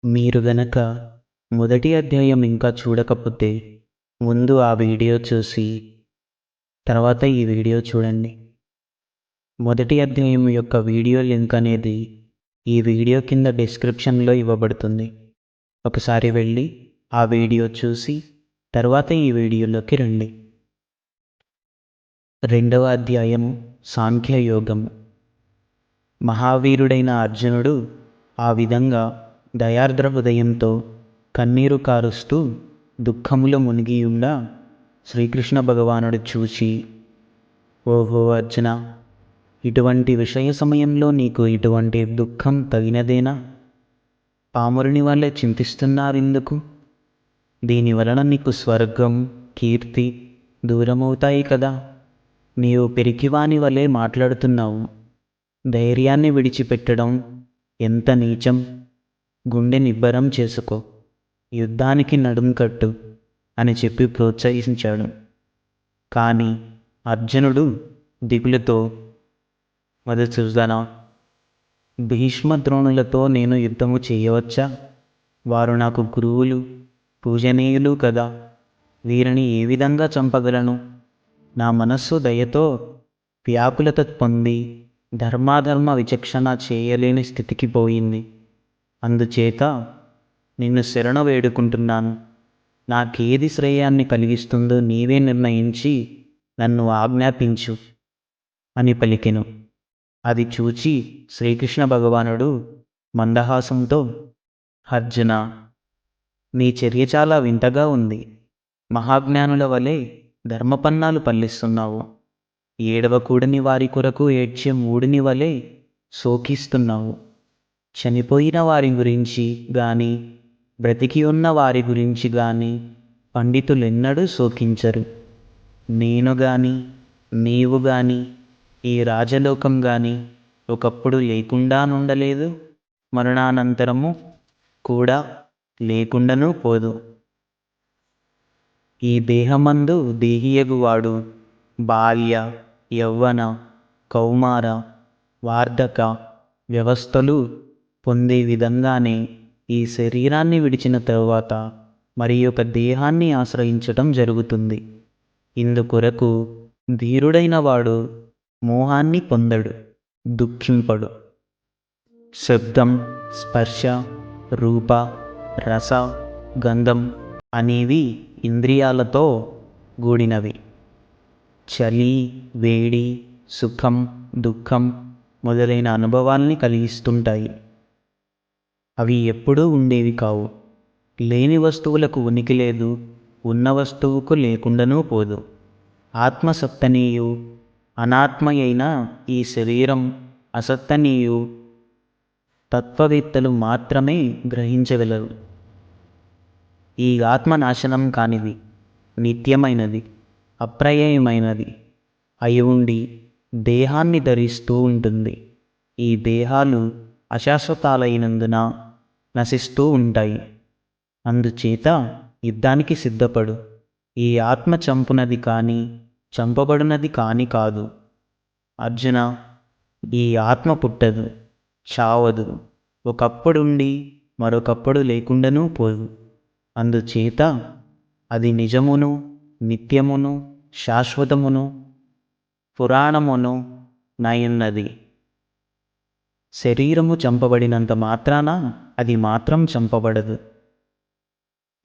మీరు గనక మొదటి అధ్యాయం ఇంకా చూడకపోతే ముందు ఆ వీడియో చూసి తర్వాత ఈ వీడియో చూడండి. మొదటి అధ్యాయం యొక్క వీడియో లింక్ అనేది ఈ వీడియో కింద డిస్క్రిప్షన్లో ఇవ్వబడుతుంది. ఒకసారి వెళ్ళి ఆ వీడియో చూసి తర్వాత ఈ వీడియోలోకి రండి. రెండవ అధ్యాయం సాంఖ్యయోగం. మహావీరుడైన అర్జునుడు ఆ విధంగా దయార్ద్ర హృదయంతో కన్నీరు కారుస్తూ దుఃఖములో మునిగియుండ శ్రీకృష్ణ భగవానుడు చూచి, ఓహో అర్జున, ఇటువంటి విషయ సమయంలో నీకు ఇటువంటి దుఃఖం తగినదేనా? పామరుని వల్లే చింతిస్తున్నారెందుకు? దీనివలన నీకు స్వర్గం, కీర్తి దూరమవుతాయి కదా. నీవు పిరికివాని వలె మాట్లాడుతున్నావు. ధైర్యాన్ని విడిచిపెట్టడం ఎంత నీచం. గుండె నిబ్బరం చేసుకో, యుద్ధానికి నడుం కట్టు అని చెప్పి ప్రోత్సహించాడు. కానీ అర్జునుడు దిగులుతో, మధుసూదన, భీష్మద్రోణులతో నేను యుద్ధము చేయవచ్చా? వారు నాకు గురువులు, పూజనీయులు కదా. వీరిని ఏ విధంగా చంపగలను? నా మనస్సు దయతో వ్యాకులత పొంది ధర్మాధర్మ విచక్షణ చేయలేని స్థితికి పోయింది. అందుచేత నిన్ను శరణ వేడుకుంటున్నాను. నాకేది శ్రేయాన్ని కలిగిస్తుందో నీవే నిర్ణయించి నన్ను ఆజ్ఞాపించు అని పలికెను. అది చూచి శ్రీకృష్ణ భగవానుడు మందహాసంతో, అర్జున, నీ చర్య చాలా వింతగా ఉంది. మహాజ్ఞానుల వలె ధర్మపన్నాలు పల్లిస్తున్నావు. ఏడవకూడని వారి కొరకు ఏడ్చే మూడిని వలె శోకిస్తున్నావు. చనిపోయిన వారి గురించి గాని బ్రతికి ఉన్న వారి గురించి గాని పండితులెన్నడూ శోకించరు. నేను గాని నీవు గాని ఈ రాజలోకం గాని ఒకప్పుడు లేకుండా నుండలేదు, మరణానంతరము కూడా లేకుండానూ పోదు. ఈ దేహమందు దేహియగువాడు బాల్య, యౌవన, కౌమార, వార్ధక వ్యవస్థలు పొందే విధంగానే ఈ శరీరాన్ని విడిచిన తరువాత మరి ఒక దేహాన్ని ఆశ్రయించటం జరుగుతుంది. ఇందుకొరకు ధీరుడైన వాడు మోహాన్ని పొందడు, దుఃఖింపడు. శబ్దం, స్పర్శ, రూప, రస, గంధం అనేవి ఇంద్రియాలతో కూడినవి. చలి, వేడి, సుఖం, దుఃఖం మొదలైన అనుభవాల్ని కలిగిస్తుంటాయి. అవి ఎప్పుడూ ఉండేవి కావు. లేని వస్తువులకు ఉనికి లేదు, ఉన్న వస్తువుకు లేకుండానూ పోదు. ఆత్మసత్తనీయు, అనాత్మయైన ఈ శరీరం అసత్తనీయు తత్వవేత్తలు మాత్రమే గ్రహించగలరు. ఈ ఆత్మ నాశనం కానిది, నిత్యమైనది, అప్రమేయమైనది అయి ఉండి దేహాన్ని ధరిస్తూ ఉంటుంది. ఈ దేహాలు అశాశ్వతాలైనందున నశిస్తూ ఉంటాయి. అందుచేత యుద్ధానికి సిద్ధపడు. ఈ ఆత్మ చంపునది కానీ చంపబడినది కానీ కాదు. అర్జున, ఈ ఆత్మ పుట్టదు, చావదు, ఒకప్పుడుండి మరొకప్పుడు లేకుండానూ పోదు. అందుచేత అది నిజమును, నిత్యమును, శాశ్వతమును, పురాణమును నయున్నది. శరీరము చంపబడినంత మాత్రాన అది మాత్రం చంపబడదు.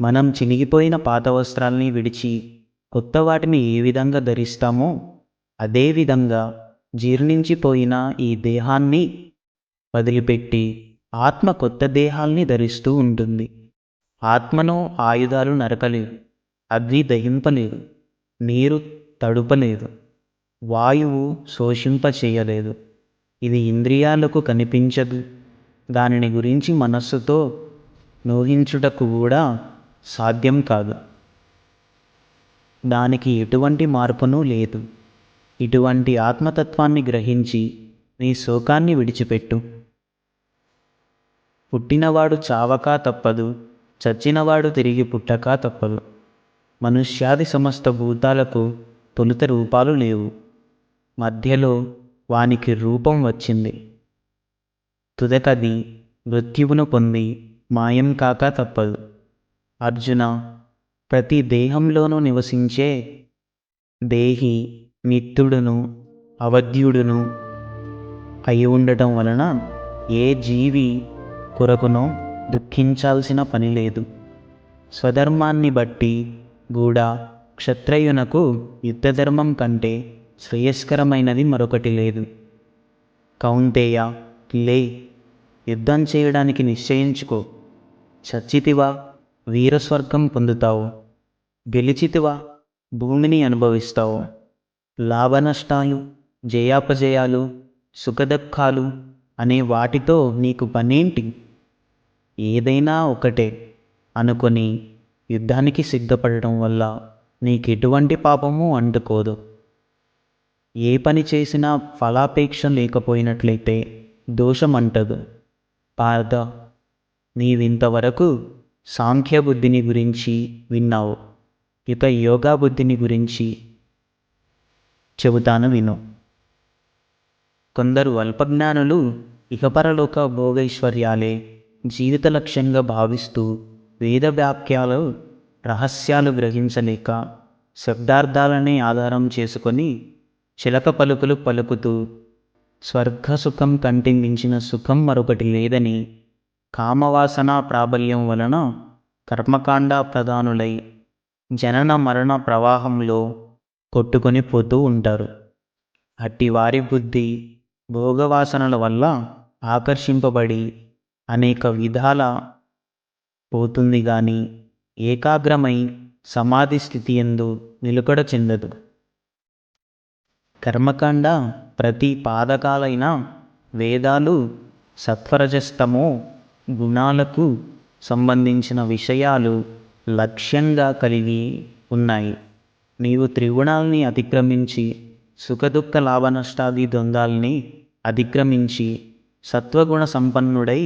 మనం చినిగిపోయిన పాత వస్త్రాల్ని విడిచి కొత్త వాటిని ఏ విధంగా ధరిస్తామో అదేవిధంగా జీర్ణించిపోయిన ఈ దేహాన్ని వదిలిపెట్టి ఆత్మ కొత్త దేహాల్ని ధరిస్తూ ఉంటుంది. ఆత్మను ఆయుధాలు నరకలేవు, అగ్ని దహింపలేదు, నీరు తడుపలేదు, వాయువు శోషింపచేయలేదు. ఇది ఇంద్రియాలకు కనిపించదు. దానిని గురించి మనస్సుతో నోహించుటకు కూడా సాధ్యం కాదు. దానికి ఎటువంటి మార్పునూ లేదు. ఇటువంటి ఆత్మతత్వాన్ని గ్రహించి నీ శోకాన్ని విడిచిపెట్టు. పుట్టినవాడు చావక తప్పదు, చచ్చినవాడు తిరిగి పుట్టక తప్పదు. మనుష్యాది సమస్త భూతాలకు తొలుత రూపాలు లేవు, మధ్యలో వానికి రూపం వచ్చింది. తుదకది మృత్యువును పొంది మాయం కాక తప్పదు. అర్జున, ప్రతి దేహంలోనూ నివసించే దేహి నిత్యుడును అవధ్యుడును అయి ఉండటం వలన ఏ జీవి కొరకునో దుఃఖించాల్సిన పని లేదు. స్వధర్మాన్ని బట్టి కూడా క్షత్రియునకు యుద్ధధర్మం కంటే శ్రేయస్కరమైనది మరొకటి లేదు. కౌంతేయ, లే, యుద్ధం చేయడానికి నిశ్చయించుకో. చచ్చితివా వీరస్వర్గం పొందుతావు, గెలిచితివా భూమిని అనుభవిస్తావు. లాభనష్టాలు, జయాపజయాలు, సుఖదుఖాలు అనే వాటితో నీకు పనేంటి? ఏదైనా ఒకటే అనుకొని యుద్ధానికి సిద్ధపడటం వల్ల నీకెటువంటి పాపము అంటుకోదు. ఏ పని చేసినా ఫలాపేక్ష లేకపోయినట్లయితే దోషం అంటదు. పార్థ, నీవింతవరకు సాంఖ్యబుద్ధిని గురించి విన్నావు. ఇక యోగా బుద్ధిని గురించి చెబుతాను విను. కొందరు అల్పజ్ఞానులు ఇహపరలోక భోగైశ్వర్యాలే జీవిత లక్ష్యంగా భావిస్తూ వేద వాక్యాలు రహస్యాలు గ్రహించలేక శబ్దార్థాలనే ఆధారం చేసుకొని చిలక పలుకులు పలుకుతూ స్వర్గసుఖం కంటే మించిన సుఖం మరొకటి లేదని కామవాసన ప్రాబల్యం వలన కర్మకాండ ప్రధానులై జనన మరణ ప్రవాహంలో కొట్టుకొని పోతూ ఉంటారు. అట్టి వారి బుద్ధి భోగవాసనల వల్ల ఆకర్షింపబడి అనేక విధాల పోతుంది గాని ఏకాగ్రమై సమాధి స్థితి యందు నిలుకడ చెందదు. కర్మకాండ ప్రతి పాదకాలైన వేదాలు సత్వరజస్తమో గుణాలకు సంబంధించిన విషయాలు లక్ష్యంగా కలిగి ఉన్నాయి. నీవు త్రిగుణాలని అతిక్రమించి సుఖదుఖ లాభనష్టాది ద్వంద్వాల్ని అధిక్రమించి సత్వగుణ సంపన్నుడై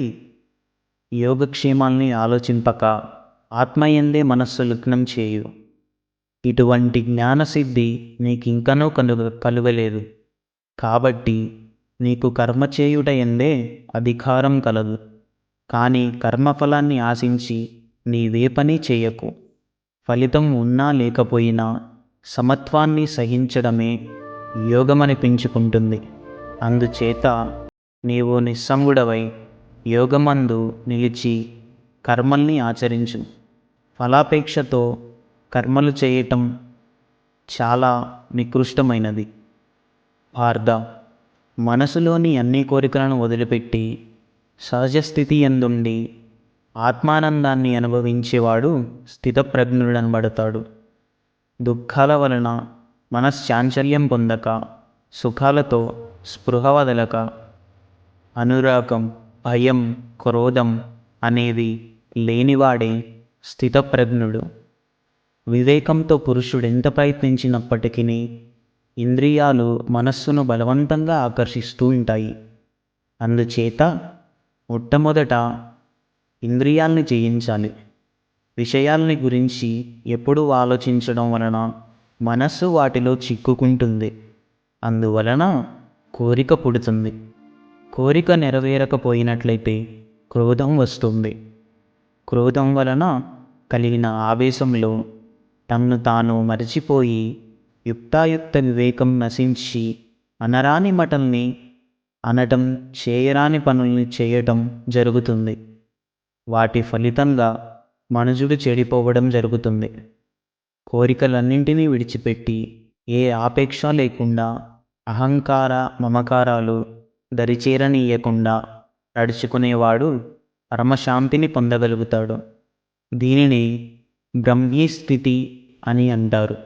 యోగక్షేమాల్ని ఆలోచింపక ఆత్మయందే మనస్సు లగ్నం చేయు. ఇటువంటి జ్ఞానసిద్ధి నీకింకనూ కలుగలేదు. కాబట్టి నీకు కర్మ చేయుట ఎందే అధికారం కలదు. కానీ కర్మఫలాన్ని ఆశించి నీవే పని చేయకు. ఫలితం ఉన్నా లేకపోయినా సమత్వాన్ని సహించడమే యోగమనిపించుకుంటుంది. అందుచేత నీవు నిస్సంగుడవై యోగమందు నిలిచి కర్మల్ని ఆచరించు. ఫలాపేక్షతో కర్మలు చేయటం చాలా నికృష్టమైనది. పార్థ, మనసులోని అన్ని కోరికలను వదిలిపెట్టి సహజస్థితి యందుండి ఆత్మానందాన్ని అనుభవించేవాడు స్థితప్రజ్ఞుడనబడతాడు. దుఃఖాల వలన మనశ్చాంచల్యం పొందక సుఖాలతో స్పృహ వదలక అనురాగం, భయం, క్రోధం అనేవి లేనివాడే స్థితప్రజ్ఞుడు. వివేకంతో పురుషుడెంత ప్రయత్నించినప్పటికీ ఇంద్రియాలు మనస్సును బలవంతంగా ఆకర్షిస్తూ ఉంటాయి. అందుచేత మొట్టమొదట ఇంద్రియాల్ని జయించాలి. విషయాల్ని గురించి ఎప్పుడూ ఆలోచించడం వలన మనస్సు వాటిలో చిక్కుకుంటుంది. అందువలన కోరిక పుడుతుంది. కోరిక నెరవేరకపోయినట్లయితే క్రోధం వస్తుంది. క్రోధం వలన కలిగిన ఆవేశంలో తన్ను తాను మరచిపోయి యుక్తాయుక్త వివేకం నశించి అనరాని మాటల్ని అనటం, చేయరాని పనుల్ని చేయటం జరుగుతుంది. వాటి ఫలితంగా మనుషుడు చెడిపోవడం జరుగుతుంది. కోరికలన్నింటినీ విడిచిపెట్టి ఏ ఆపేక్ష లేకుండా అహంకార మమకారాలు దరిచేరనీయకుండా నడుచుకునేవాడు పరమశాంతిని పొందగలుగుతాడు. దీనిని బ్రహ్మీ స్థితి అని అంటారు.